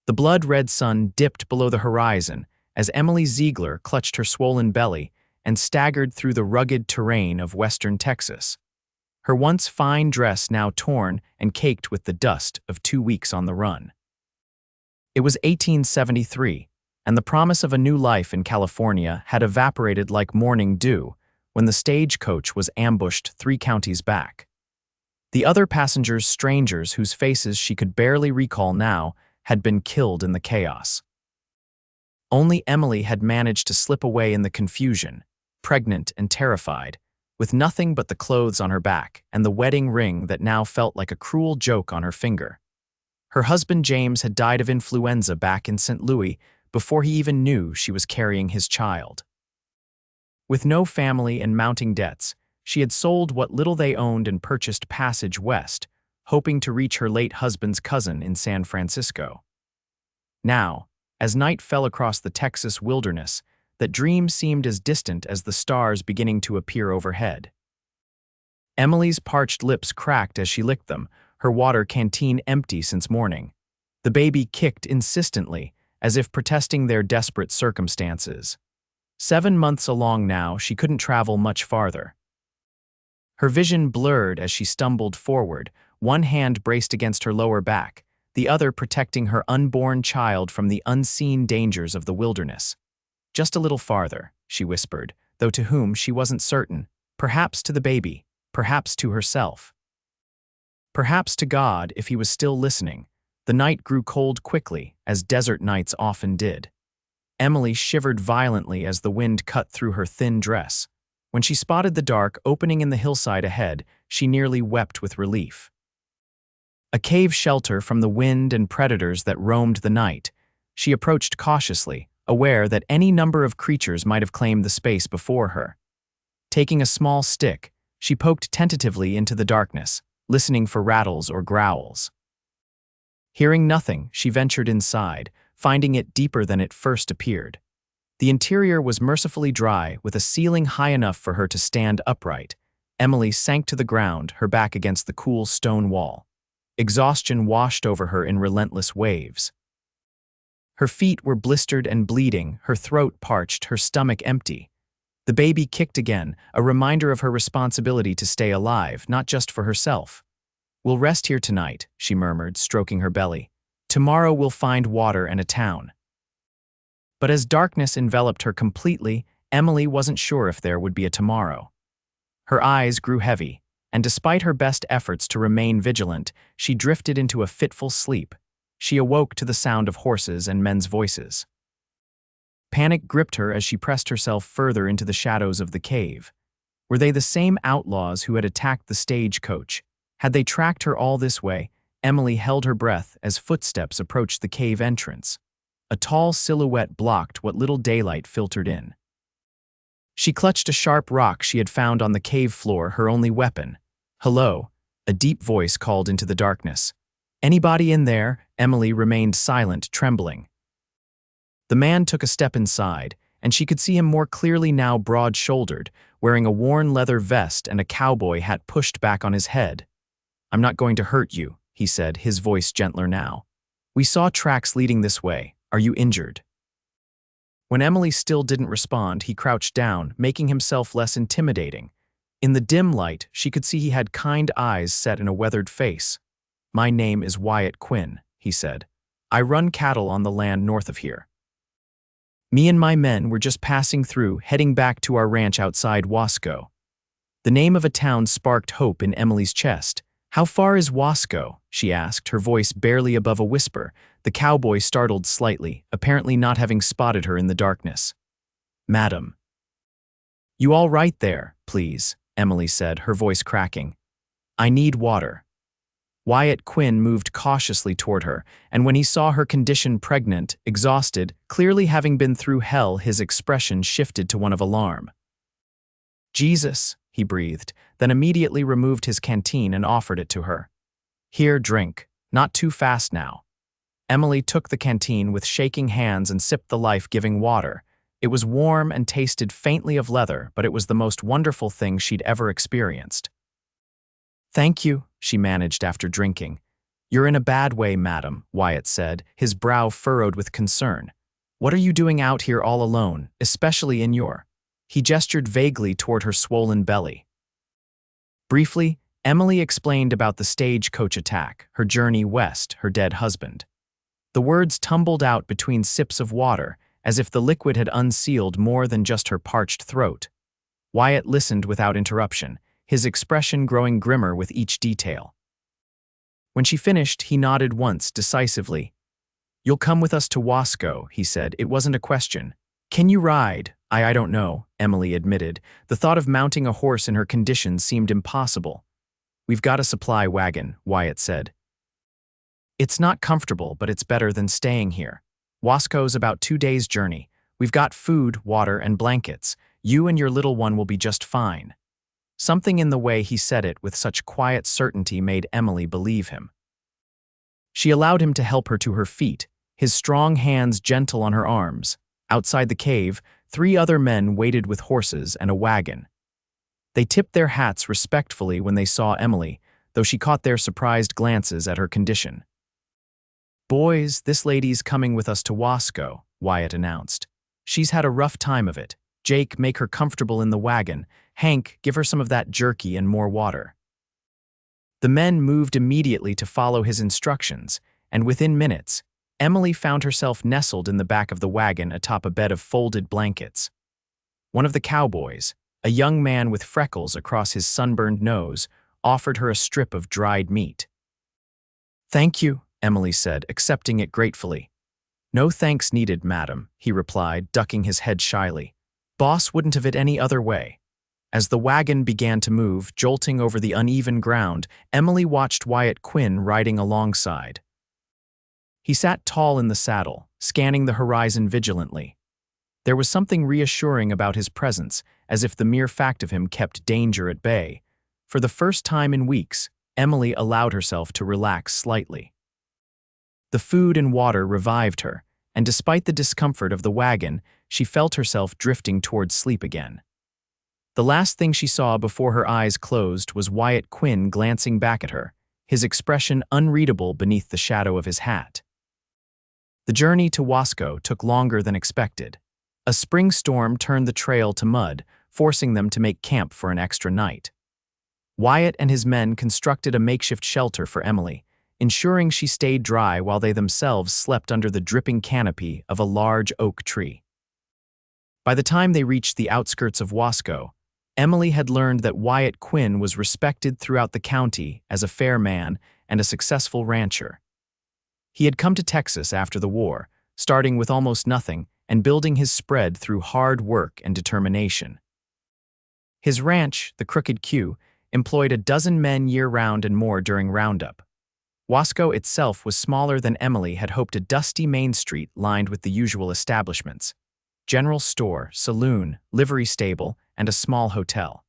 The blood-red sun dipped below the horizon as Emily Ziegler clutched her swollen belly and staggered through the rugged terrain of western Texas. Her once fine dress now torn and caked with the dust of 2 weeks on the run. It was 1873, and the promise of a new life in California had evaporated like morning dew when the stagecoach was ambushed 3 counties back. The other passengers, strangers whose faces she could barely recall now, had been killed in the chaos. Only Emily had managed to slip away in the confusion, pregnant and terrified, with nothing but the clothes on her back and the wedding ring that now felt like a cruel joke on her finger. Her husband James had died of influenza back in St. Louis before he even knew she was carrying his child. With no family and mounting debts, she had sold what little they owned and purchased passage west, hoping to reach her late husband's cousin in San Francisco. Now, as night fell across the Texas wilderness, that dream seemed as distant as the stars beginning to appear overhead. Emily's parched lips cracked as she licked them, her water canteen empty since morning. The baby kicked insistently, as if protesting their desperate circumstances. 7 months along now, she couldn't travel much farther. Her vision blurred as she stumbled forward, one hand braced against her lower back, the other protecting her unborn child from the unseen dangers of the wilderness. Just a little farther, she whispered, though to whom she wasn't certain, perhaps to the baby, perhaps to herself. Perhaps to God if he was still listening. The night grew cold quickly, as desert nights often did. Emily shivered violently as the wind cut through her thin dress. When she spotted the dark opening in the hillside ahead, she nearly wept with relief. A cave shelter from the wind and predators that roamed the night, she approached cautiously, aware that any number of creatures might have claimed the space before her. Taking a small stick, she poked tentatively into the darkness, listening for rattles or growls. Hearing nothing, she ventured inside, finding it deeper than it first appeared. The interior was mercifully dry, with a ceiling high enough for her to stand upright. Emily sank to the ground, her back against the cool stone wall. Exhaustion washed over her in relentless waves. Her feet were blistered and bleeding, her throat parched, her stomach empty. The baby kicked again, a reminder of her responsibility to stay alive, not just for herself. "We'll rest here tonight," she murmured, stroking her belly. "Tomorrow we'll find water and a town." But as darkness enveloped her completely, Emily wasn't sure if there would be a tomorrow. Her eyes grew heavy, and despite her best efforts to remain vigilant, she drifted into a fitful sleep. She awoke to the sound of horses and men's voices. Panic gripped her as she pressed herself further into the shadows of the cave. Were they the same outlaws who had attacked the stagecoach? Had they tracked her all this way? Emily held her breath as footsteps approached the cave entrance. A tall silhouette blocked what little daylight filtered in. She clutched a sharp rock she had found on the cave floor, her only weapon. "Hello," a deep voice called into the darkness. "Anybody in there?" Emily remained silent, trembling. The man took a step inside, and she could see him more clearly now, broad-shouldered, wearing a worn leather vest and a cowboy hat pushed back on his head. "I'm not going to hurt you," he said, his voice gentler now. "We saw tracks leading this way. Are you injured?" When Emily still didn't respond, he crouched down, making himself less intimidating. In the dim light, she could see he had kind eyes set in a weathered face. "My name is Wyatt Quinn," he said. "I run cattle on the land north of here. Me and my men were just passing through, heading back to our ranch outside Wasco." The name of a town sparked hope in Emily's chest. "How far is Wasco?" she asked, her voice barely above a whisper. The cowboy startled slightly, apparently not having spotted her in the darkness. "Madam." "You all right there, please?" Emily said, her voice cracking. "I need water." Wyatt Quinn moved cautiously toward her, and when he saw her condition, pregnant, exhausted, clearly having been through hell, his expression shifted to one of alarm. "Jesus," he breathed, then immediately removed his canteen and offered it to her. "Here, drink. Not too fast now." Emily took the canteen with shaking hands and sipped the life-giving water. It was warm and tasted faintly of leather, but it was the most wonderful thing she'd ever experienced. "Thank you," she managed after drinking. "You're in a bad way, madam," Wyatt said, his brow furrowed with concern. "What are you doing out here all alone, especially in your—" He gestured vaguely toward her swollen belly. Briefly, Emily explained about the stagecoach attack, her journey west, her dead husband. The words tumbled out between sips of water, as if the liquid had unsealed more than just her parched throat. Wyatt listened without interruption, his expression growing grimmer with each detail. When she finished, he nodded once, decisively. "You'll come with us to Wasco," he said. "It wasn't a question." "Can you ride?" I don't know," Emily admitted. The thought of mounting a horse in her condition seemed impossible. "We've got a supply wagon," Wyatt said. "It's not comfortable, but it's better than staying here. Wasco's about 2 days' journey. We've got food, water, and blankets. You and your little one will be just fine." Something in the way he said it with such quiet certainty made Emily believe him. She allowed him to help her to her feet, his strong hands gentle on her arms. Outside the cave, 3 other men waited with horses and a wagon. They tipped their hats respectfully when they saw Emily, though she caught their surprised glances at her condition. "Boys, this lady's coming with us to Wasco," Wyatt announced. "She's had a rough time of it. Jake, make her comfortable in the wagon. Hank, give her some of that jerky and more water." The men moved immediately to follow his instructions, and within minutes, Emily found herself nestled in the back of the wagon atop a bed of folded blankets. One of the cowboys, a young man with freckles across his sunburned nose, offered her a strip of dried meat. "Thank you," Emily said, accepting it gratefully. "No thanks needed, madam," he replied, ducking his head shyly. "Boss wouldn't have it any other way." As the wagon began to move, jolting over the uneven ground, Emily watched Wyatt Quinn riding alongside. He sat tall in the saddle, scanning the horizon vigilantly. There was something reassuring about his presence, as if the mere fact of him kept danger at bay. For the first time in weeks, Emily allowed herself to relax slightly. The food and water revived her, and despite the discomfort of the wagon, she felt herself drifting towards sleep again. The last thing she saw before her eyes closed was Wyatt Quinn glancing back at her, his expression unreadable beneath the shadow of his hat. The journey to Wasco took longer than expected. A spring storm turned the trail to mud, forcing them to make camp for an extra night. Wyatt and his men constructed a makeshift shelter for Emily, ensuring she stayed dry while they themselves slept under the dripping canopy of a large oak tree. By the time they reached the outskirts of Wasco, Emily had learned that Wyatt Quinn was respected throughout the county as a fair man and a successful rancher. He had come to Texas after the war, starting with almost nothing and building his spread through hard work and determination. His ranch, the Crooked Q, employed a dozen men year-round and more during Roundup. Wasco itself was smaller than Emily had hoped, a dusty main street lined with the usual establishments: general store, saloon, livery stable, and a small hotel.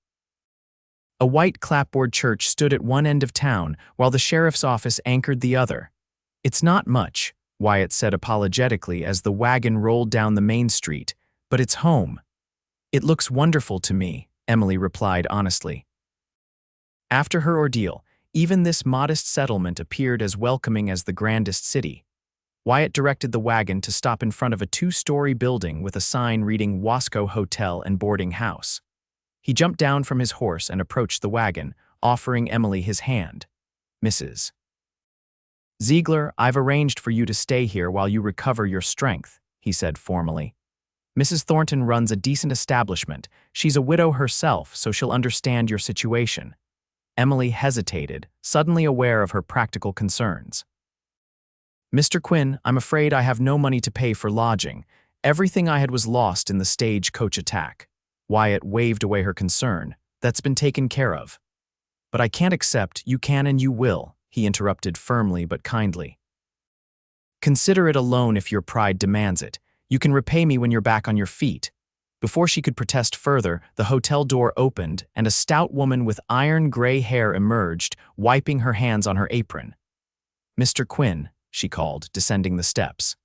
A white clapboard church stood at one end of town, while the sheriff's office anchored the other. "It's not much," Wyatt said apologetically as the wagon rolled down the main street, "but it's home." "It looks wonderful to me," Emily replied honestly. After her ordeal, even this modest settlement appeared as welcoming as the grandest city. Wyatt directed the wagon to stop in front of a 2-story building with a sign reading Wasco Hotel and Boarding House. He jumped down from his horse and approached the wagon, offering Emily his hand. "Mrs. Ziegler, I've arranged for you to stay here while you recover your strength," he said formally. "Mrs. Thornton runs a decent establishment. She's a widow herself, so she'll understand your situation." Emily hesitated, suddenly aware of her practical concerns. "Mr. Quinn, I'm afraid I have no money to pay for lodging. Everything I had was lost in the stagecoach attack." Wyatt waved away her concern. "That's been taken care of." "But I can't accept. You can and you will," he interrupted firmly but kindly. "Consider it a loan if your pride demands it. You can repay me when you're back on your feet." Before she could protest further, the hotel door opened and a stout woman with iron-gray hair emerged, wiping her hands on her apron. "Mr. Quinn," she called, descending the steps.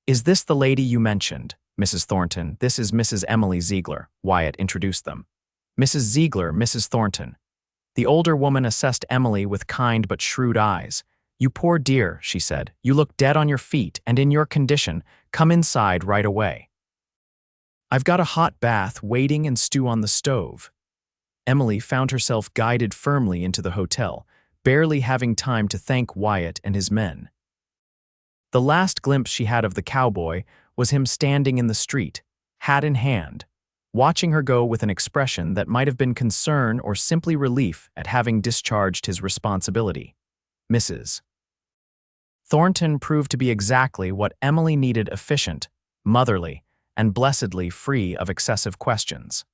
"Is this the lady you mentioned, Mrs. Thornton? This is Mrs. Emily Ziegler," Wyatt introduced them. "Mrs. Ziegler, Mrs. Thornton." The older woman assessed Emily with kind but shrewd eyes. "You poor dear," she said. "You look dead on your feet, and in your condition, come inside right away. I've got a hot bath waiting and stew on the stove." Emily found herself guided firmly into the hotel, barely having time to thank Wyatt and his men. The last glimpse she had of the cowboy was him standing in the street, hat in hand, watching her go with an expression that might have been concern or simply relief at having discharged his responsibility. Mrs. Thornton proved to be exactly what Emily needed: efficient, motherly, and blessedly free of excessive questions.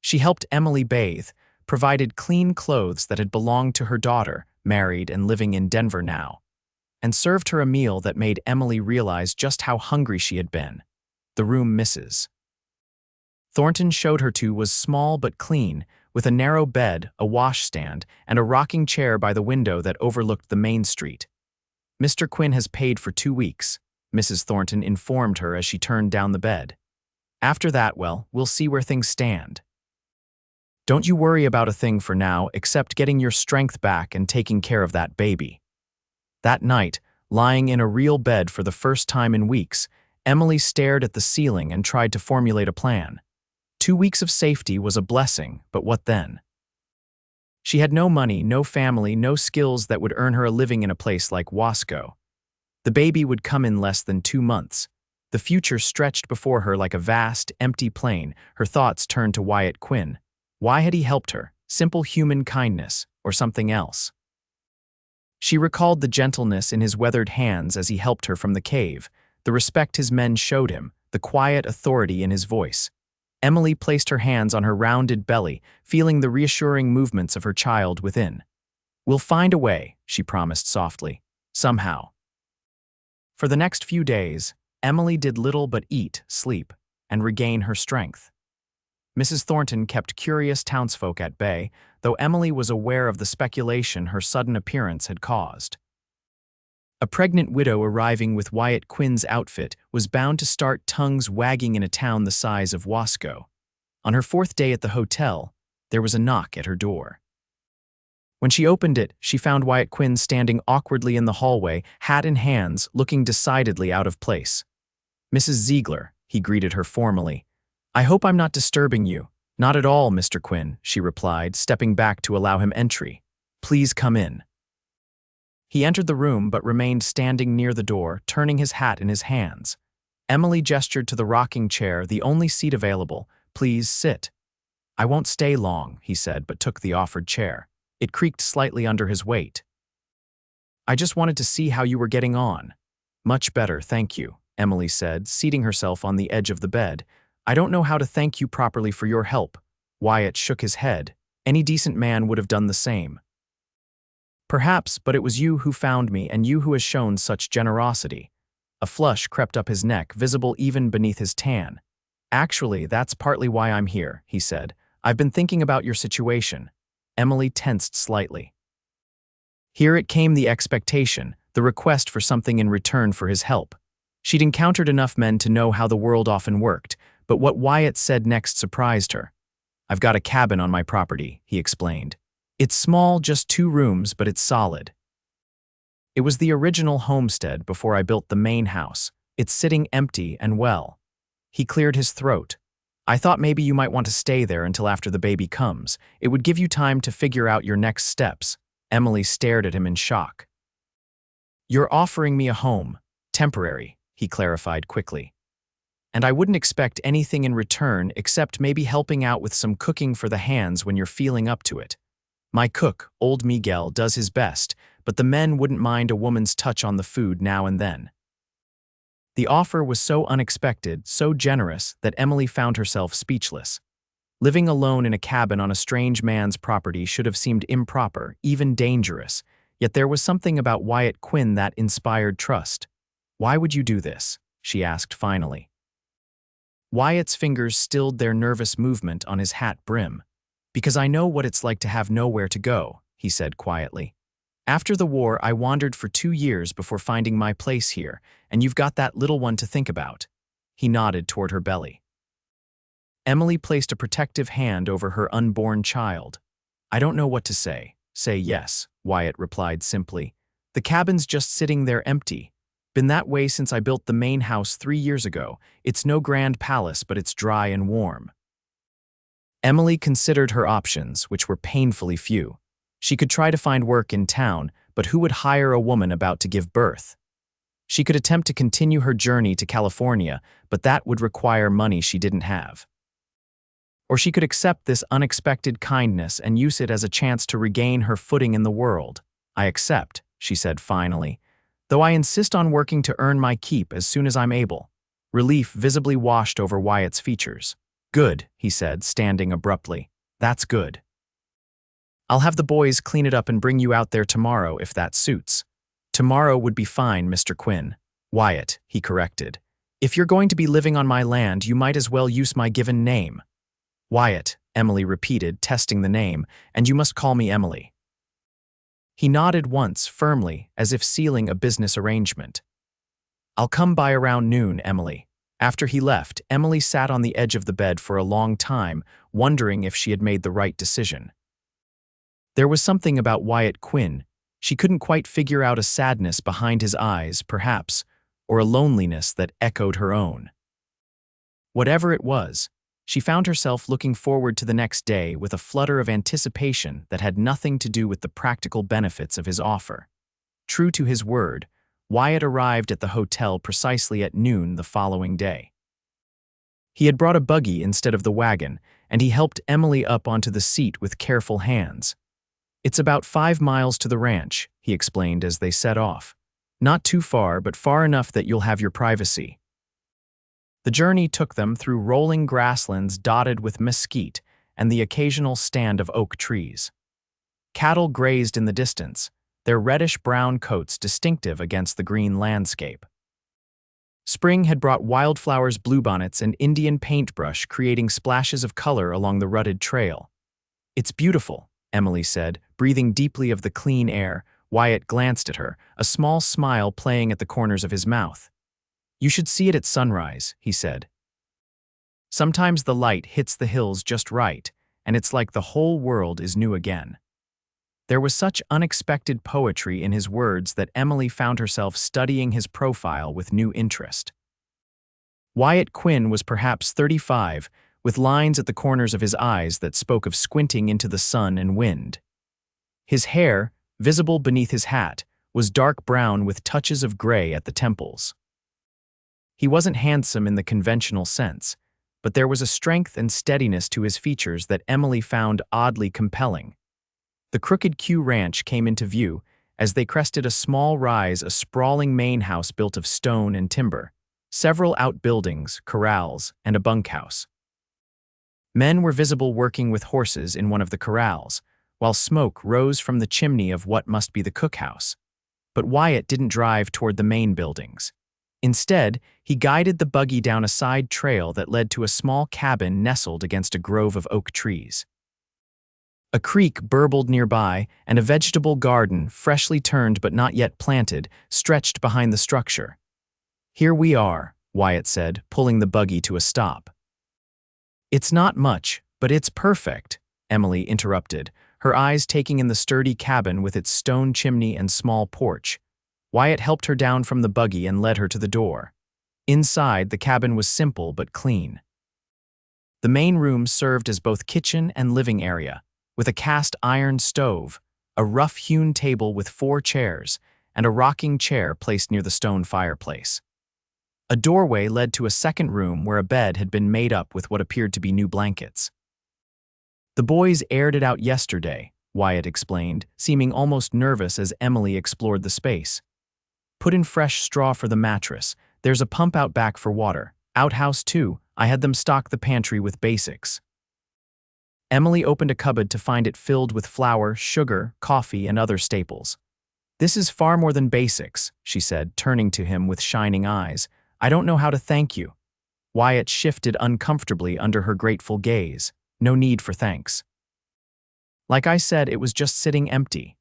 She helped Emily bathe, provided clean clothes that had belonged to her daughter, married and living in Denver now, and served her a meal that made Emily realize just how hungry she had been. The room Mrs. Thornton showed her to was small but clean, with a narrow bed, a washstand, and a rocking chair by the window that overlooked the main street. "Mr. Quinn has paid for 2 weeks," Mrs. Thornton informed her as she turned down the bed. "After that, well, we'll see where things stand. Don't you worry about a thing for now, except getting your strength back and taking care of that baby." That night, lying in a real bed for the first time in weeks, Emily stared at the ceiling and tried to formulate a plan. 2 weeks of safety was a blessing, but what then? She had no money, no family, no skills that would earn her a living in a place like Wasco. The baby would come in less than 2 months. The future stretched before her like a vast, empty plain. Her thoughts turned to Wyatt Quinn. Why had he helped her? Simple human kindness, or something else? She recalled the gentleness in his weathered hands as he helped her from the cave, the respect his men showed him, the quiet authority in his voice. Emily placed her hands on her rounded belly, feeling the reassuring movements of her child within. "We'll find a way," she promised softly. "Somehow." For the next few days, Emily did little but eat, sleep, and regain her strength. Mrs. Thornton kept curious townsfolk at bay, though Emily was aware of the speculation her sudden appearance had caused. A pregnant widow arriving with Wyatt Quinn's outfit was bound to start tongues wagging in a town the size of Wasco. On her 4th day at the hotel, there was a knock at her door. When she opened it, she found Wyatt Quinn standing awkwardly in the hallway, hat in hands, looking decidedly out of place. "Mrs. Ziegler," he greeted her formally. "I hope I'm not disturbing you." "Not at all, Mr. Quinn," she replied, stepping back to allow him entry. "Please come in." He entered the room but remained standing near the door, turning his hat in his hands. Emily gestured to the rocking chair, the only seat available. "Please sit." "I won't stay long," he said, but took the offered chair. It creaked slightly under his weight. "I just wanted to see how you were getting on." "Much better, thank you," Emily said, seating herself on the edge of the bed. "I don't know how to thank you properly for your help." Wyatt shook his head. "Any decent man would have done the same." "Perhaps, but it was you who found me and you who has shown such generosity." A flush crept up his neck, visible even beneath his tan. "Actually, that's partly why I'm here," he said. "I've been thinking about your situation." Emily tensed slightly. Here it came, the expectation, the request for something in return for his help. She'd encountered enough men to know how the world often worked, but what Wyatt said next surprised her. "I've got a cabin on my property," he explained. "It's small, just 2 rooms, but it's solid. It was the original homestead before I built the main house. It's sitting empty and well." He cleared his throat. "I thought maybe you might want to stay there until after the baby comes. It would give you time to figure out your next steps." Emily stared at him in shock. "You're offering me a home. Temporary," he clarified quickly. "And I wouldn't expect anything in return except maybe helping out with some cooking for the hands when you're feeling up to it. My cook, old Miguel, does his best, but the men wouldn't mind a woman's touch on the food now and then." The offer was so unexpected, so generous, that Emily found herself speechless. Living alone in a cabin on a strange man's property should have seemed improper, even dangerous, yet there was something about Wyatt Quinn that inspired trust. "Why would you do this?" she asked finally. Wyatt's fingers stilled their nervous movement on his hat brim. "Because I know what it's like to have nowhere to go," he said quietly. "After the war, I wandered for 2 years before finding my place here, and you've got that little one to think about." He nodded toward her belly. Emily placed a protective hand over her unborn child. "I don't know what to say." "Say yes," Wyatt replied simply. The cabin's just sitting there empty. Been that way since I built the main house 3 years ago. It's no grand palace, but it's dry and warm." Emily considered her options, which were painfully few. She could try to find work in town, but who would hire a woman about to give birth? She could attempt to continue her journey to California, but that would require money she didn't have. Or she could accept this unexpected kindness and use it as a chance to regain her footing in the world. "I accept," she said finally, "though I insist on working to earn my keep as soon as I'm able." Relief visibly washed over Wyatt's features. "Good," he said, standing abruptly. "That's good. I'll have the boys clean it up and bring you out there tomorrow if that suits." "Tomorrow would be fine, Mr. Quinn." "Wyatt," he corrected. "If you're going to be living on my land, you might as well use my given name." "Wyatt," Emily repeated, testing the name, "and you must call me Emily." He nodded once, firmly, as if sealing a business arrangement. "I'll come by around noon, Emily." After he left, Emily sat on the edge of the bed for a long time, wondering if she had made the right decision. There was something about Wyatt Quinn. She couldn't quite figure out a sadness behind his eyes, perhaps, or a loneliness that echoed her own. Whatever it was, she found herself looking forward to the next day with a flutter of anticipation that had nothing to do with the practical benefits of his offer. True to his word, Wyatt arrived at the hotel precisely at noon the following day. He had brought a buggy instead of the wagon, and he helped Emily up onto the seat with careful hands. "It's about 5 miles to the ranch," he explained as they set off. "Not too far, but far enough that you'll have your privacy." The journey took them through rolling grasslands dotted with mesquite and the occasional stand of oak trees. Cattle grazed in the distance, their reddish-brown coats distinctive against the green landscape. Spring had brought wildflowers, bluebonnets, and Indian paintbrush, creating splashes of color along the rutted trail. "It's beautiful," Emily said, breathing deeply of the clean air. Wyatt glanced at her, a small smile playing at the corners of his mouth. "You should see it at sunrise," he said. "Sometimes the light hits the hills just right, and it's like the whole world is new again." There was such unexpected poetry in his words that Emily found herself studying his profile with new interest. Wyatt Quinn was perhaps 35, with lines at the corners of his eyes that spoke of squinting into the sun and wind. His hair, visible beneath his hat, was dark brown with touches of gray at the temples. He wasn't handsome in the conventional sense, but there was a strength and steadiness to his features that Emily found oddly compelling. The Crooked Q Ranch came into view as they crested a small rise, a sprawling main house built of stone and timber, several outbuildings, corrals, and a bunkhouse. Men were visible working with horses in one of the corrals, while smoke rose from the chimney of what must be the cookhouse. But Wyatt didn't drive toward the main buildings. Instead, he guided the buggy down a side trail that led to a small cabin nestled against a grove of oak trees. A creek burbled nearby, and a vegetable garden, freshly turned but not yet planted, stretched behind the structure. "Here we are," Wyatt said, pulling the buggy to a stop. "It's not much, but it's perfect," Emily interrupted, her eyes taking in the sturdy cabin with its stone chimney and small porch. Wyatt helped her down from the buggy and led her to the door. Inside, the cabin was simple but clean. The main room served as both kitchen and living area, with a cast iron stove, a rough-hewn table with 4 chairs, and a rocking chair placed near the stone fireplace. A doorway led to a second room where a bed had been made up with what appeared to be new blankets. "The boys aired it out yesterday," Wyatt explained, seeming almost nervous as Emily explored the space. "Put in fresh straw for the mattress. There's a pump out back for water. Outhouse too. I had them stock the pantry with basics." Emily opened a cupboard to find it filled with flour, sugar, coffee, and other staples. "This is far more than basics," she said, turning to him with shining eyes. "I don't know how to thank you." Wyatt shifted uncomfortably under her grateful gaze. "No need for thanks. Like I said, it was just sitting empty."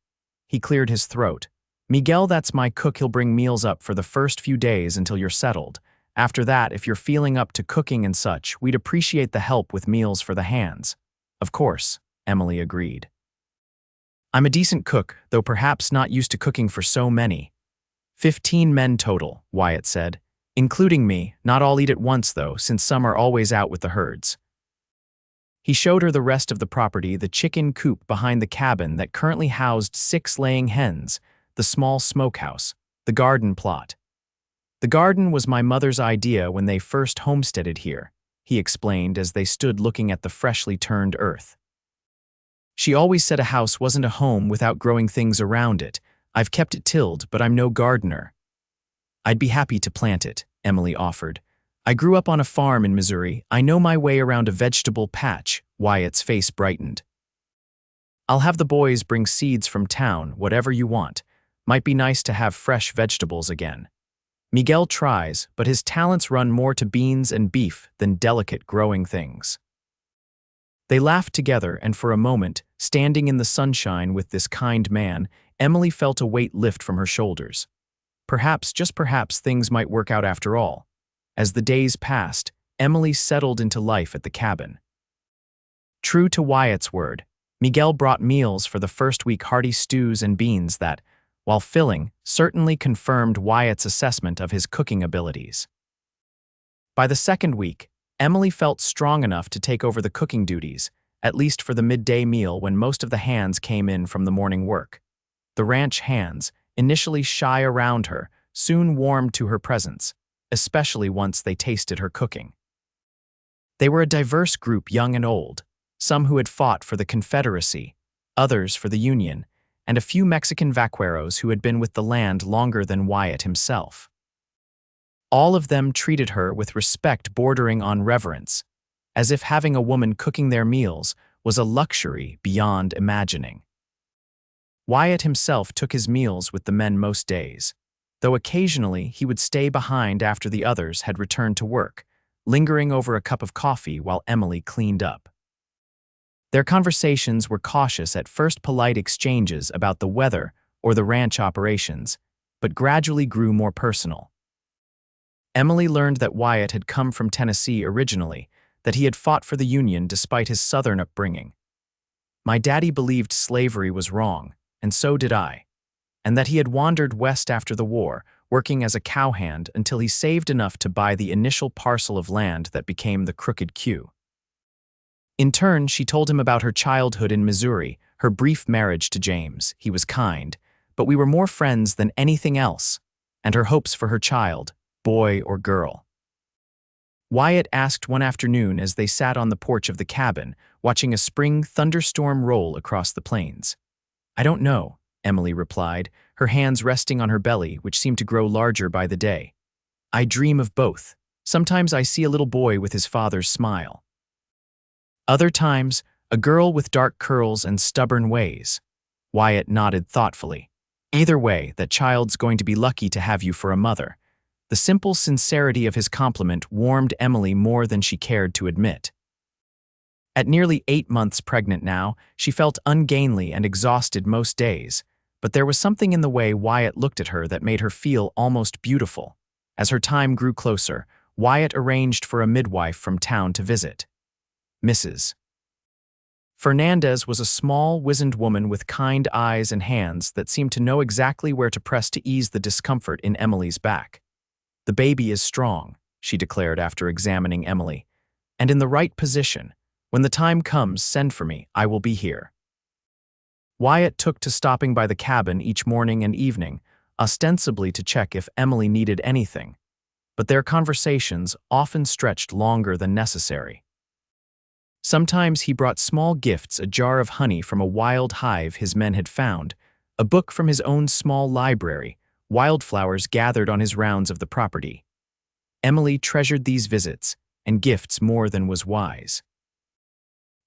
He cleared his throat. "Miguel, that's my cook. He'll bring meals up for the first few days until you're settled. After that, if you're feeling up to cooking and such, we'd appreciate the help with meals for the hands." "Of course," Emily agreed. I'm a decent cook, though perhaps not used to cooking for so many. 15 men total, Wyatt said. Including me, not all eat at once though, since some are always out with the herds. He showed her the rest of the property, the chicken coop behind the cabin that currently housed 6 laying hens, the small smokehouse, the garden plot. The garden was my mother's idea when they first homesteaded here, he explained as they stood looking at the freshly turned earth. She always said a house wasn't a home without growing things around it. I've kept it tilled, but I'm no gardener. I'd be happy to plant it, Emily offered. I grew up on a farm in Missouri. I know my way around a vegetable patch. Wyatt's face brightened. I'll have the boys bring seeds from town, whatever you want. Might be nice to have fresh vegetables again. Miguel tries, but his talents run more to beans and beef than delicate growing things. They laughed together, and for a moment, standing in the sunshine with this kind man, Emily felt a weight lift from her shoulders. Perhaps, just perhaps, things might work out after all. As the days passed, Emily settled into life at the cabin. True to Wyatt's word, Miguel brought meals for the first week, hearty stews and beans that, while filling, certainly confirmed Wyatt's assessment of his cooking abilities. By the second week, Emily felt strong enough to take over the cooking duties, at least for the midday meal when most of the hands came in from the morning work. The ranch hands, initially shy around her, soon warmed to her presence, especially once they tasted her cooking. They were a diverse group, young and old, some who had fought for the Confederacy, others for the Union, and a few Mexican vaqueros who had been with the land longer than Wyatt himself. All of them treated her with respect bordering on reverence, as if having a woman cooking their meals was a luxury beyond imagining. Wyatt himself took his meals with the men most days, though occasionally he would stay behind after the others had returned to work, lingering over a cup of coffee while Emily cleaned up. Their conversations were cautious, at first polite exchanges about the weather or the ranch operations, but gradually grew more personal. Emily learned that Wyatt had come from Tennessee originally, that he had fought for the Union despite his Southern upbringing. My daddy believed slavery was wrong, and so did I, and that he had wandered west after the war, working as a cowhand until he saved enough to buy the initial parcel of land that became the Crooked Q. In turn, she told him about her childhood in Missouri, her brief marriage to James. He was kind, but we were more friends than anything else, and her hopes for her child, boy or girl. Wyatt asked one afternoon as they sat on the porch of the cabin, watching a spring thunderstorm roll across the plains. I don't know, Emily replied, her hands resting on her belly, which seemed to grow larger by the day. I dream of both. Sometimes I see a little boy with his father's smile. Other times, a girl with dark curls and stubborn ways. Wyatt nodded thoughtfully. Either way, that child's going to be lucky to have you for a mother. The simple sincerity of his compliment warmed Emily more than she cared to admit. At nearly 8 months pregnant now, she felt ungainly and exhausted most days, but there was something in the way Wyatt looked at her that made her feel almost beautiful. As her time grew closer, Wyatt arranged for a midwife from town to visit. Mrs. Fernandez was a small, wizened woman with kind eyes and hands that seemed to know exactly where to press to ease the discomfort in Emily's back. The baby is strong, she declared after examining Emily, and in the right position. When the time comes, send for me. I will be here. Wyatt took to stopping by the cabin each morning and evening, ostensibly to check if Emily needed anything, but their conversations often stretched longer than necessary. Sometimes he brought small gifts, a jar of honey from a wild hive his men had found, a book from his own small library, wildflowers gathered on his rounds of the property. Emily treasured these visits and gifts more than was wise.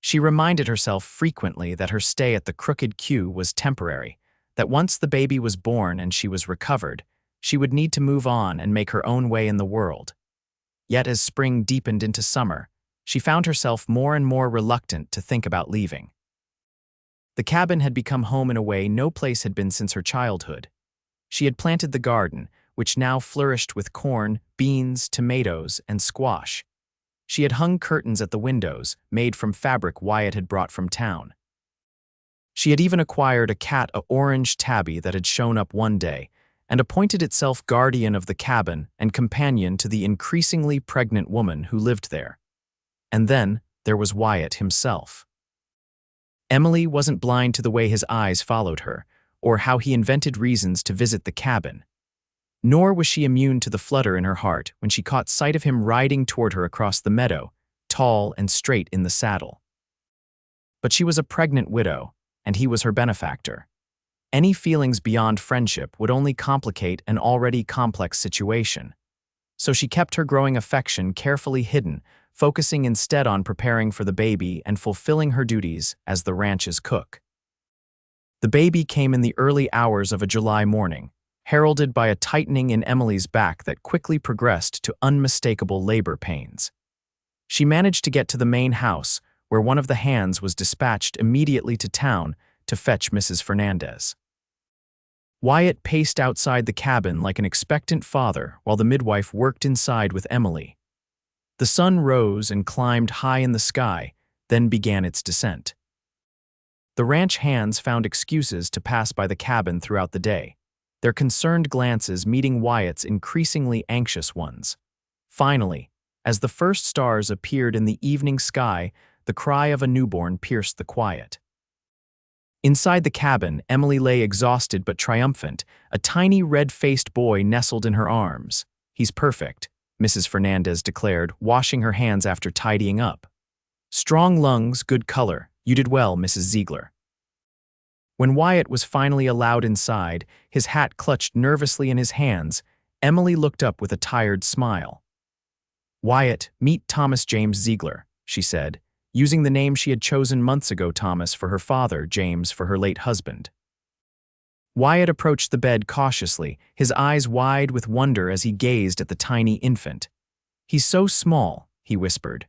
She reminded herself frequently that her stay at the Crooked Q was temporary, that once the baby was born and she was recovered, she would need to move on and make her own way in the world. Yet as spring deepened into summer, she found herself more and more reluctant to think about leaving. The cabin had become home in a way no place had been since her childhood. She had planted the garden, which now flourished with corn, beans, tomatoes, and squash. She had hung curtains at the windows, made from fabric Wyatt had brought from town. She had even acquired a cat, a orange tabby that had shown up one day, and appointed itself guardian of the cabin and companion to the increasingly pregnant woman who lived there. And then there was Wyatt himself. Emily wasn't blind to the way his eyes followed her, or how he invented reasons to visit the cabin. Nor was she immune to the flutter in her heart when she caught sight of him riding toward her across the meadow, tall and straight in the saddle. But she was a pregnant widow, and he was her benefactor. Any feelings beyond friendship would only complicate an already complex situation. So she kept her growing affection carefully hidden, focusing instead on preparing for the baby and fulfilling her duties as the ranch's cook. The baby came in the early hours of a July morning, heralded by a tightening in Emily's back that quickly progressed to unmistakable labor pains. She managed to get to the main house, where one of the hands was dispatched immediately to town to fetch Mrs. Fernandez. Wyatt paced outside the cabin like an expectant father while the midwife worked inside with Emily. The sun rose and climbed high in the sky, then began its descent. The ranch hands found excuses to pass by the cabin throughout the day, their concerned glances meeting Wyatt's increasingly anxious ones. Finally, as the first stars appeared in the evening sky, the cry of a newborn pierced the quiet. Inside the cabin, Emily lay exhausted but triumphant, a tiny red-faced boy nestled in her arms. "He's perfect," Mrs. Fernandez declared, washing her hands after tidying up. "Strong lungs, good color. You did well, Mrs. Ziegler." When Wyatt was finally allowed inside, his hat clutched nervously in his hands, Emily looked up with a tired smile. "Wyatt, meet Thomas James Ziegler," she said, using the name she had chosen months ago, Thomas for her father, James for her late husband. Wyatt approached the bed cautiously, his eyes wide with wonder as he gazed at the tiny infant. "He's so small," he whispered.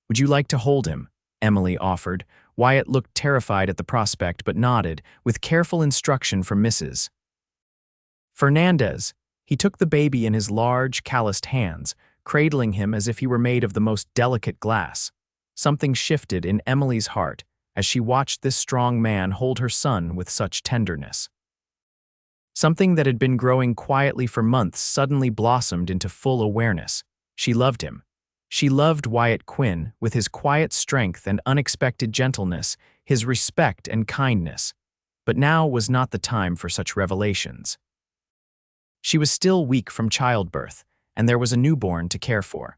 "Would you like to hold him?" Emily offered. Wyatt looked terrified at the prospect but nodded, with careful instruction from Mrs. Fernandez. He took the baby in his large, calloused hands, cradling him as if he were made of the most delicate glass. Something shifted in Emily's heart as she watched this strong man hold her son with such tenderness. Something that had been growing quietly for months suddenly blossomed into full awareness. She loved him. She loved Wyatt Quinn with his quiet strength and unexpected gentleness, his respect and kindness. But now was not the time for such revelations. She was still weak from childbirth, and there was a newborn to care for.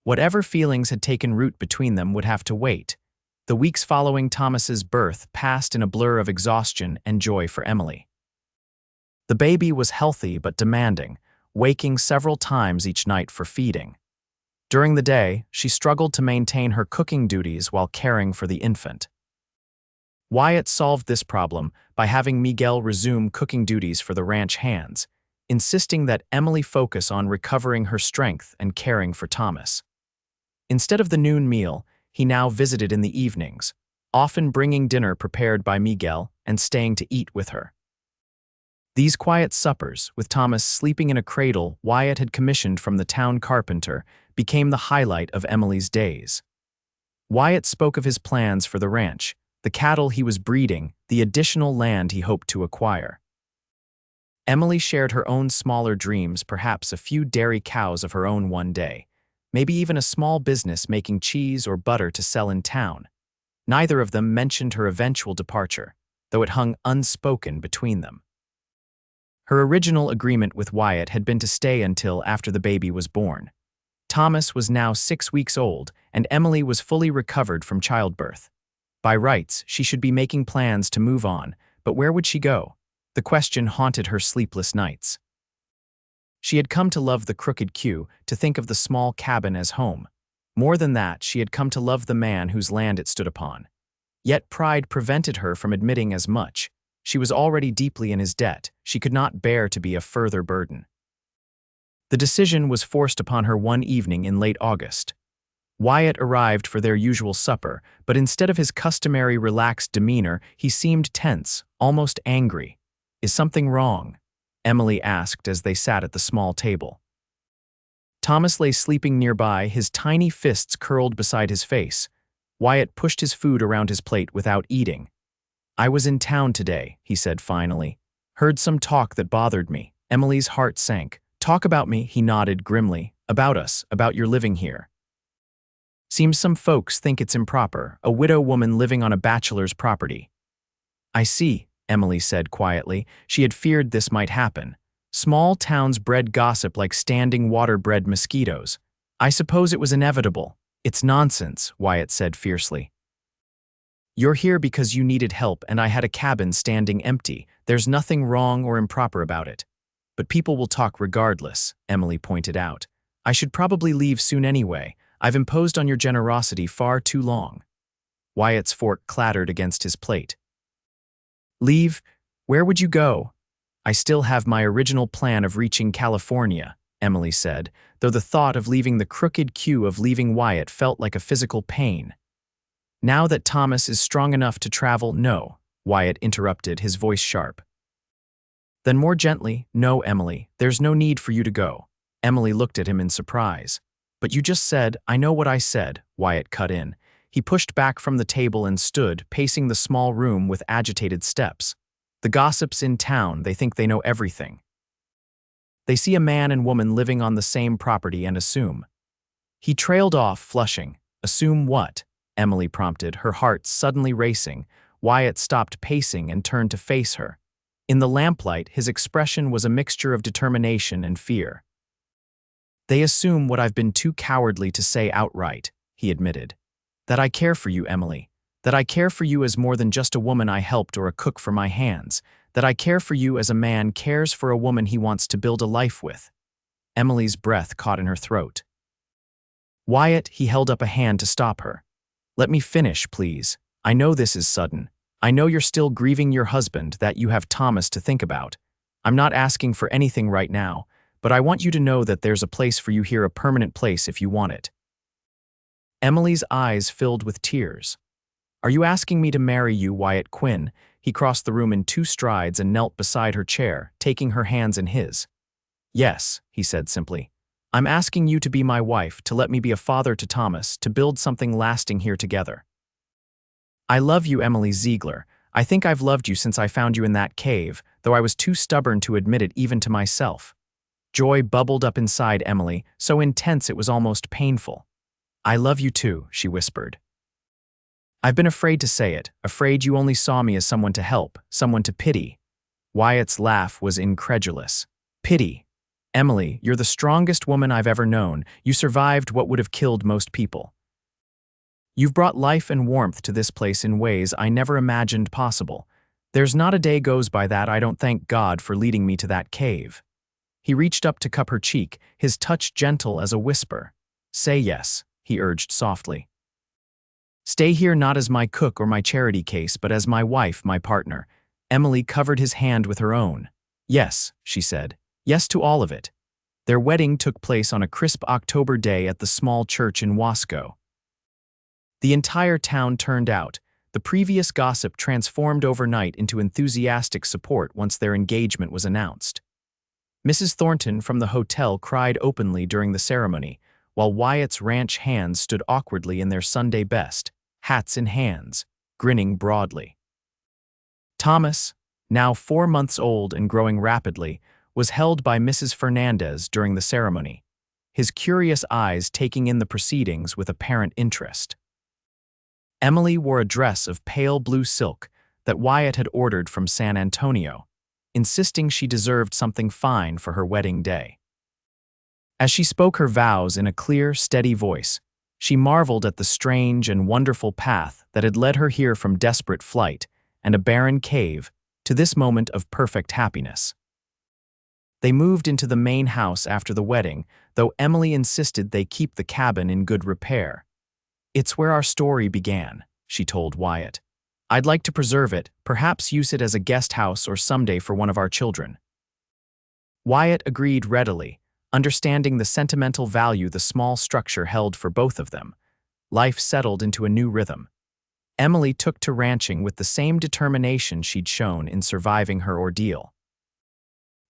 Whatever feelings had taken root between them would have to wait. The weeks following Thomas's birth passed in a blur of exhaustion and joy for Emily. The baby was healthy but demanding, waking several times each night for feeding. During the day, she struggled to maintain her cooking duties while caring for the infant. Wyatt solved this problem by having Miguel resume cooking duties for the ranch hands, insisting that Emily focus on recovering her strength and caring for Thomas. Instead of the noon meal, he now visited in the evenings, often bringing dinner prepared by Miguel and staying to eat with her. These quiet suppers, with Thomas sleeping in a cradle Wyatt had commissioned from the town carpenter, became the highlight of Emily's days. Wyatt spoke of his plans for the ranch, the cattle he was breeding, the additional land he hoped to acquire. Emily shared her own smaller dreams, perhaps a few dairy cows of her own one day, maybe even a small business making cheese or butter to sell in town. Neither of them mentioned her eventual departure, though it hung unspoken between them. Her original agreement with Wyatt had been to stay until after the baby was born. Thomas was now 6 weeks old, and Emily was fully recovered from childbirth. By rights, she should be making plans to move on, but where would she go? The question haunted her sleepless nights. She had come to love the crooked Q, to think of the small cabin as home. More than that, she had come to love the man whose land it stood upon. Yet pride prevented her from admitting as much. She was already deeply in his debt. She could not bear to be a further burden. The decision was forced upon her one evening in late August. Wyatt arrived for their usual supper, but instead of his customary relaxed demeanor, he seemed tense, almost angry. "Is something wrong?" Emily asked as they sat at the small table. Thomas lay sleeping nearby, his tiny fists curled beside his face. Wyatt pushed his food around his plate without eating. "I was in town today," he said finally. "Heard some talk that bothered me." Emily's heart sank. "Talk about me," he nodded grimly. "About us, about your living here. Seems some folks think it's improper, a widow woman living on a bachelor's property." "I see," Emily said quietly. She had feared this might happen. Small towns bred gossip like standing water bred mosquitoes. "I suppose it was inevitable." "It's nonsense," Wyatt said fiercely. "You're here because you needed help and I had a cabin standing empty. There's nothing wrong or improper about it." "But people will talk regardless," Emily pointed out. "I should probably leave soon anyway. I've imposed on your generosity far too long." Wyatt's fork clattered against his plate. "Leave? Where would you go?" "I still have my original plan of reaching California," Emily said, though the thought of leaving the crooked cue of leaving Wyatt felt like a physical pain. "Now that Thomas is strong enough to travel—" "No," Wyatt interrupted, his voice sharp. Then more gently, "No, Emily, there's no need for you to go." Emily looked at him in surprise. "But you just said—" "I know what I said," Wyatt cut in. He pushed back from the table and stood, pacing the small room with agitated steps. "The gossips in town, they think they know everything. They see a man and woman living on the same property and assume." He trailed off, flushing. "Assume what?" Emily prompted, her heart suddenly racing. Wyatt stopped pacing and turned to face her. In the lamplight, his expression was a mixture of determination and fear. "They assume what I've been too cowardly to say outright," he admitted. "That I care for you, Emily. That I care for you as more than just a woman I helped or a cook for my hands. That I care for you as a man cares for a woman he wants to build a life with." Emily's breath caught in her throat. "Wyatt," he held up a hand to stop her. "Let me finish, please. I know this is sudden. I know you're still grieving your husband, that you have Thomas to think about. I'm not asking for anything right now, but I want you to know that there's a place for you here, a permanent place if you want it." Emily's eyes filled with tears. "Are you asking me to marry you, Wyatt Quinn?" He crossed the room in 2 strides and knelt beside her chair, taking her hands in his. "Yes," he said simply. "I'm asking you to be my wife, to let me be a father to Thomas, to build something lasting here together. I love you, Emily Ziegler. I think I've loved you since I found you in that cave, though I was too stubborn to admit it even to myself." Joy bubbled up inside Emily, so intense it was almost painful. "I love you too," she whispered. "I've been afraid to say it, afraid you only saw me as someone to help, someone to pity." Wyatt's laugh was incredulous. "Pity? Emily, you're the strongest woman I've ever known. You survived what would have killed most people. You've brought life and warmth to this place in ways I never imagined possible. There's not a day goes by that I don't thank God for leading me to that cave." He reached up to cup her cheek, his touch gentle as a whisper. "Say yes," he urged softly. "Stay here not as my cook or my charity case, but as my wife, my partner." Emily covered his hand with her own. "Yes," she said. "Yes to all of it." Their wedding took place on a crisp October day at the small church in Wasco. The entire town turned out. The previous gossip transformed overnight into enthusiastic support once their engagement was announced. Mrs. Thornton from the hotel cried openly during the ceremony, while Wyatt's ranch hands stood awkwardly in their Sunday best, hats in hands, grinning broadly. Thomas, now 4 months old and growing rapidly, was held by Mrs. Fernandez during the ceremony, his curious eyes taking in the proceedings with apparent interest. Emily wore a dress of pale blue silk that Wyatt had ordered from San Antonio, insisting she deserved something fine for her wedding day. As she spoke her vows in a clear, steady voice, she marveled at the strange and wonderful path that had led her here from desperate flight and a barren cave to this moment of perfect happiness. They moved into the main house after the wedding, though Emily insisted they keep the cabin in good repair. "It's where our story began," she told Wyatt. "I'd like to preserve it, perhaps use it as a guest house or someday for one of our children." Wyatt agreed readily, understanding the sentimental value the small structure held for both of them. Life settled into a new rhythm. Emily took to ranching with the same determination she'd shown in surviving her ordeal.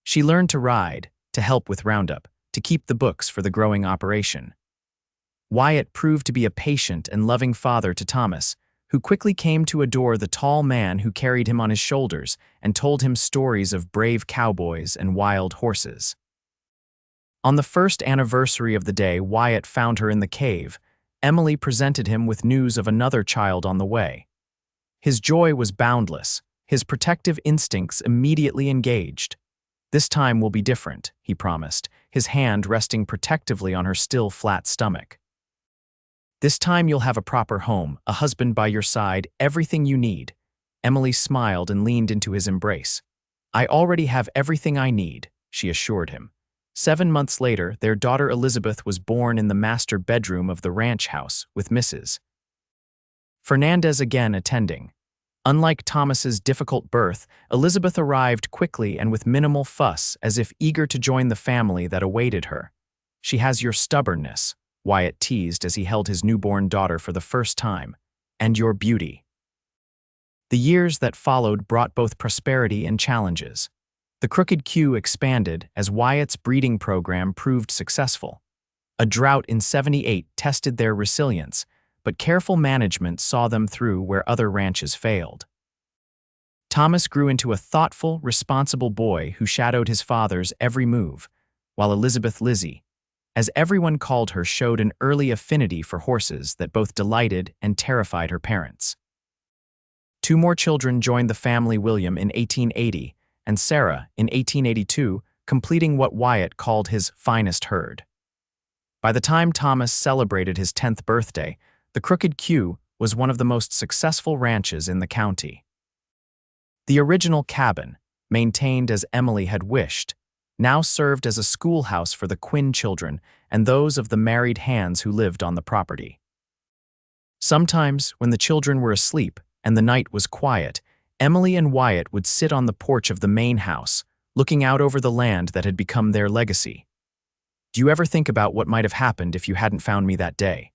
She learned to ride, to help with roundup, to keep the books for the growing operation. Wyatt proved to be a patient and loving father to Thomas, who quickly came to adore the tall man who carried him on his shoulders and told him stories of brave cowboys and wild horses. On the first anniversary of the day Wyatt found her in the cave, Emily presented him with news of another child on the way. His joy was boundless, his protective instincts immediately engaged. "This time will be different," he promised, his hand resting protectively on her still flat stomach. "This time you'll have a proper home, a husband by your side, everything you need." Emily smiled and leaned into his embrace. "I already have everything I need," she assured him. 7 months later, their daughter Elizabeth was born in the master bedroom of the ranch house, with Mrs. Fernandez again attending. Unlike Thomas's difficult birth, Elizabeth arrived quickly and with minimal fuss, as if eager to join the family that awaited her. "She has your stubbornness," Wyatt teased as he held his newborn daughter for the first time, "and your beauty." The years that followed brought both prosperity and challenges. The crooked Q expanded as Wyatt's breeding program proved successful. A drought in '78 tested their resilience, but careful management saw them through where other ranches failed. Thomas grew into a thoughtful, responsible boy who shadowed his father's every move, while Elizabeth Lizzie, as everyone called her, showed an early affinity for horses that both delighted and terrified her parents. 2 more children joined the family, William in 1880 and Sarah in 1882, completing what Wyatt called his finest herd. By the time Thomas celebrated his 10th birthday, the Crooked Q was one of the most successful ranches in the county. The original cabin, maintained as Emily had wished, now served as a schoolhouse for the Quinn children and those of the married hands who lived on the property. Sometimes, when the children were asleep and the night was quiet, Emily and Wyatt would sit on the porch of the main house, looking out over the land that had become their legacy. "Do you ever think about what might have happened if you hadn't found me that day?"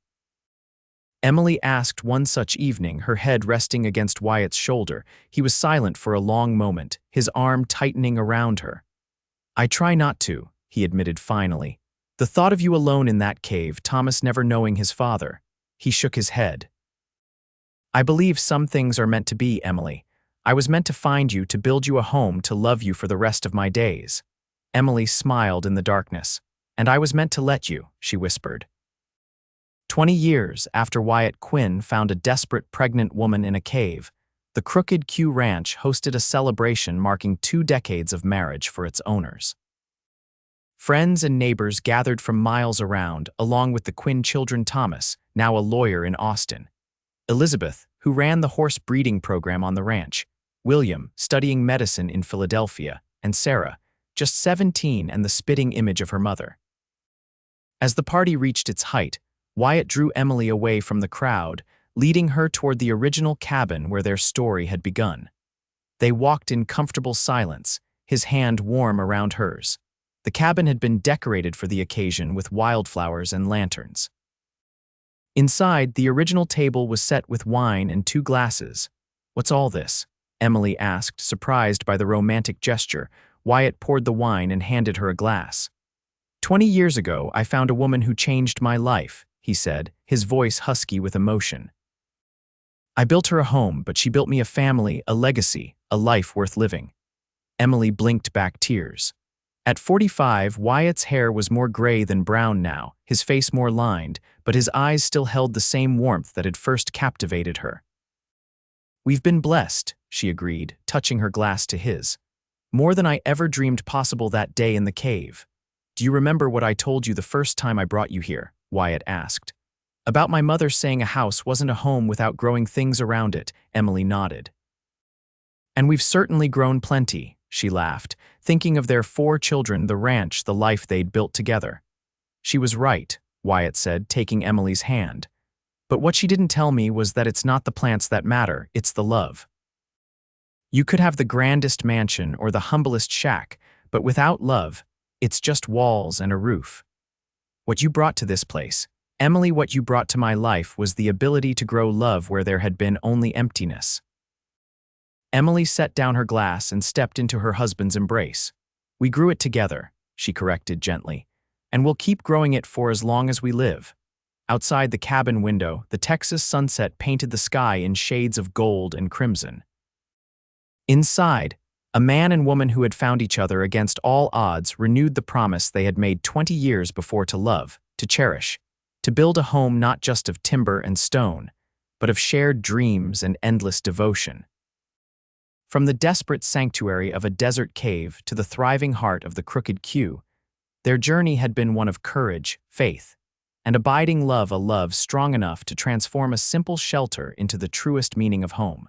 Emily asked one such evening, her head resting against Wyatt's shoulder. He was silent for a long moment, his arm tightening around her. "I try not to," he admitted finally. "The thought of you alone in that cave, Thomas never knowing his father." He shook his head. "I believe some things are meant to be, Emily. I was meant to find you, to build you a home, to love you for the rest of my days." Emily smiled in the darkness. "And I was meant to let you," she whispered. 20 years after Wyatt Quinn found a desperate pregnant woman in a cave, the Crooked Q Ranch hosted a celebration marking 2 decades of marriage for its owners. Friends and neighbors gathered from miles around, along with the Quinn children, Thomas, now a lawyer in Austin; Elizabeth, who ran the horse breeding program on the ranch; William, studying medicine in Philadelphia; and Sarah, just 17 and the spitting image of her mother. As the party reached its height, Wyatt drew Emily away from the crowd, leading her toward the original cabin where their story had begun. They walked in comfortable silence, his hand warm around hers. The cabin had been decorated for the occasion with wildflowers and lanterns. Inside, the original table was set with wine and 2 glasses. "What's all this?" Emily asked, surprised by the romantic gesture. Wyatt poured the wine and handed her a glass. 20 years ago, I found a woman who changed my life," he said, his voice husky with emotion. "I built her a home, but she built me a family, a legacy, a life worth living." Emily blinked back tears. At 45, Wyatt's hair was more gray than brown now, his face more lined, but his eyes still held the same warmth that had first captivated her. "We've been blessed," she agreed, touching her glass to his. "More than I ever dreamed possible that day in the cave." "Do you remember what I told you the first time I brought you here?" Wyatt asked. "About my mother saying a house wasn't a home without growing things around it," Emily nodded. "And we've certainly grown plenty," she laughed, thinking of their 4 children, the ranch, the life they'd built together. "She was right," Wyatt said, taking Emily's hand. "But what she didn't tell me was that it's not the plants that matter, it's the love. You could have the grandest mansion or the humblest shack, but without love, it's just walls and a roof. What you brought to this place, Emily, what you brought to my life was the ability to grow love where there had been only emptiness." Emily set down her glass and stepped into her husband's embrace. "We grew it together," she corrected gently, "and we'll keep growing it for as long as we live. Outside the cabin window, the Texas sunset painted the sky in shades of gold and crimson. Inside, a man and woman who had found each other against all odds renewed the promise they had made 20 years before to love, to cherish, to build a home not just of timber and stone, but of shared dreams and endless devotion. From the desperate sanctuary of a desert cave to the thriving heart of the Crooked Q, their journey had been one of courage, faith, and abiding love, a love strong enough to transform a simple shelter into the truest meaning of home.